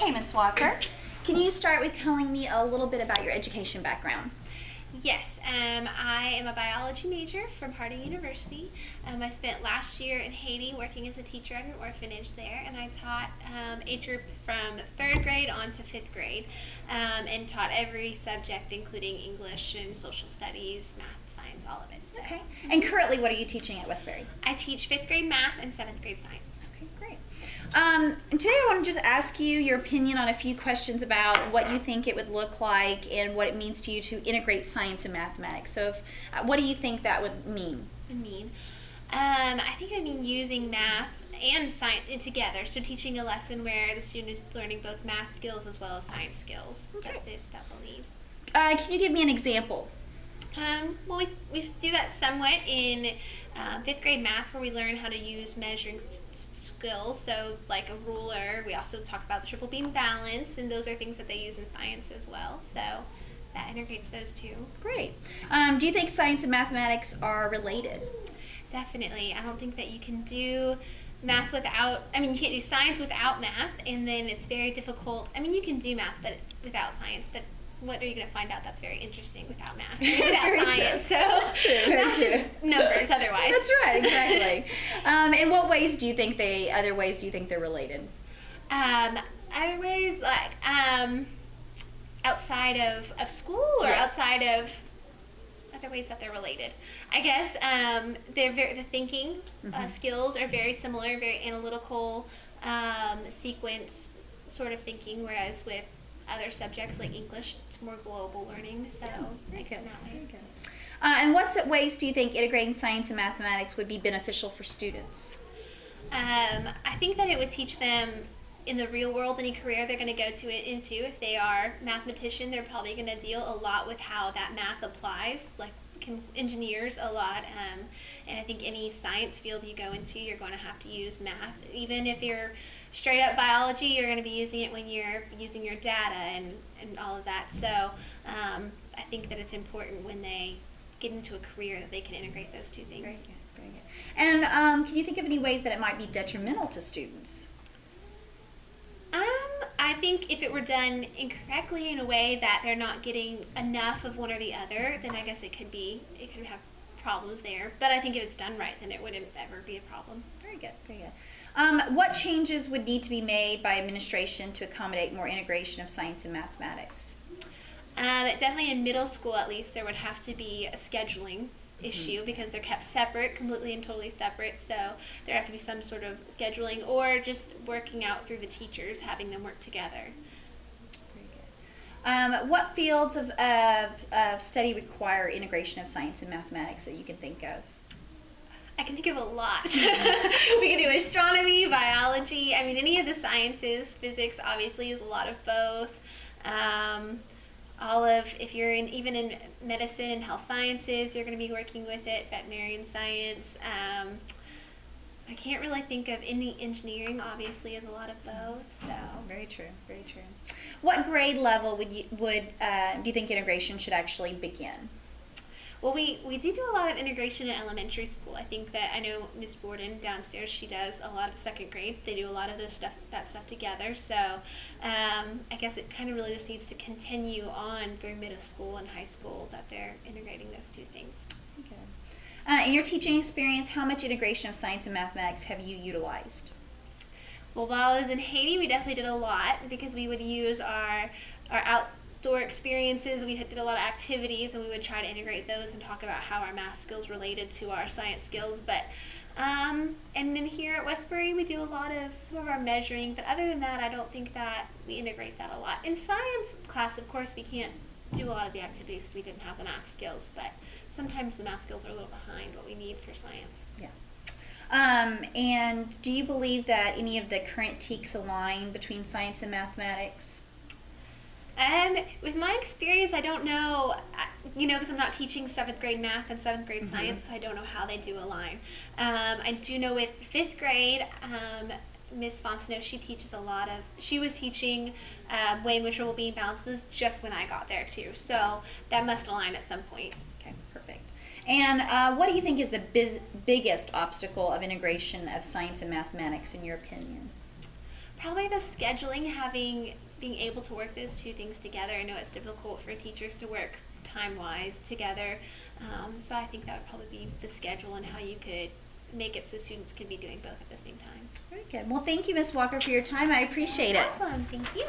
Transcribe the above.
Okay, Ms. Walker, can you start with telling me a little bit about your education background? Yes, I am a biology major from Harding University. I spent last year in Haiti working as a teacher at an orphanage there, and I taught age group from 3rd grade on to 5th grade, and taught every subject, including English and social studies, math, science, all of it. So. Okay. And currently, what are you teaching at Westbury? I teach 5th grade math and 7th grade science. Okay, great. And today I want to just ask you your opinion on a few questions about what you think it would look like and what it means to you to integrate science and mathematics. So what do you think that would mean? I think I mean using math and science together. So teaching a lesson where the student is learning both math skills as well as science skills that they'll need. Can you give me an example? Well, we do that somewhat in 5th grade math, where we learn how to use measuring skills, so like a ruler. We also talk about the triple beam balance, and those are things that they use in science as well, so that integrates those two. Great. Do you think science and mathematics are related? Definitely. I don't think that you can do math without, you can't do science without math, and then it's very difficult. You can do math but without science, but what are you going to find out that's very interesting without math, without science? So that's just numbers otherwise. That's right, exactly. In what ways do you think they're related? Other ways, like outside of school, or outside of other ways that they're related. I guess the thinking skills are very similar, very analytical, sequence sort of thinking, whereas with other subjects like English, it's more global learning, so very good. And what ways do you think integrating science and mathematics would be beneficial for students? I think that it would teach them in the real world, any career they're going to go into. If they are a mathematician, they're probably going to deal a lot with how that math applies, like engineers a lot, and I think any science field you go into, you're going to have to use math. Even if you're straight up biology, you're going to be using it when you're using your data and all of that. So I think that it's important when they get into a career that they can integrate those two things. Very good, very good. And can you think of any ways that it might be detrimental to students? I think if it were done incorrectly, in a way that they're not getting enough of one or the other, then I guess it could have problems there. But I think if it's done right, then it wouldn't ever be a problem. Very good, very good. What changes would need to be made by administration to accommodate more integration of science and mathematics? Definitely in middle school, at least, there would have to be a scheduling issue, because they're kept separate, completely and totally separate, so there have to be some sort of scheduling, or just working out through the teachers, having them work together. Very good. What fields of study require integration of science and mathematics that you can think of? I can think of a lot. We can do astronomy, biology, any of the sciences. Physics obviously is a lot of both. If you're even in medicine and health sciences, you're going to be working with it. Veterinarian science. I can't really think of any. Engineering obviously is a lot of both. So very true, very true. What grade level do you think integration should actually begin? Well, we do a lot of integration in elementary school. I think that I know Miss Borden downstairs, she does a lot of 2nd grade. They do a lot of that stuff together. So I guess it kind of really just needs to continue on through middle school and high school, that they're integrating those two things. Okay. In your teaching experience, how much integration of science and mathematics have you utilized? Well, while I was in Haiti, we definitely did a lot, because we would use our outdoor experiences. We did a lot of activities, and we would try to integrate those and talk about how our math skills related to our science skills. But and then here at Westbury, we do some of our measuring, but other than that, I don't think that we integrate that a lot. In science class, of course, we can't do a lot of the activities if we didn't have the math skills, but sometimes the math skills are a little behind what we need for science. Yeah. And do you believe that any of the current TEKS align between science and mathematics? With my experience, I don't know, because I'm not teaching 7th grade math and 7th grade science, so I don't know how they do align. I do know with 5th grade, Miss Fontenot, she was teaching weighing with triple beam balances just when I got there too, so that must align at some point. Okay, perfect. And what do you think is the biggest obstacle of integration of science and mathematics in your opinion? Probably the scheduling, being able to work those two things together. I know it's difficult for teachers to work time-wise together, so I think that would probably be the schedule and how you could make it so students could be doing both at the same time. Very good. Well, thank you, Ms. Walker, for your time. I appreciate it. No problem. Thank you.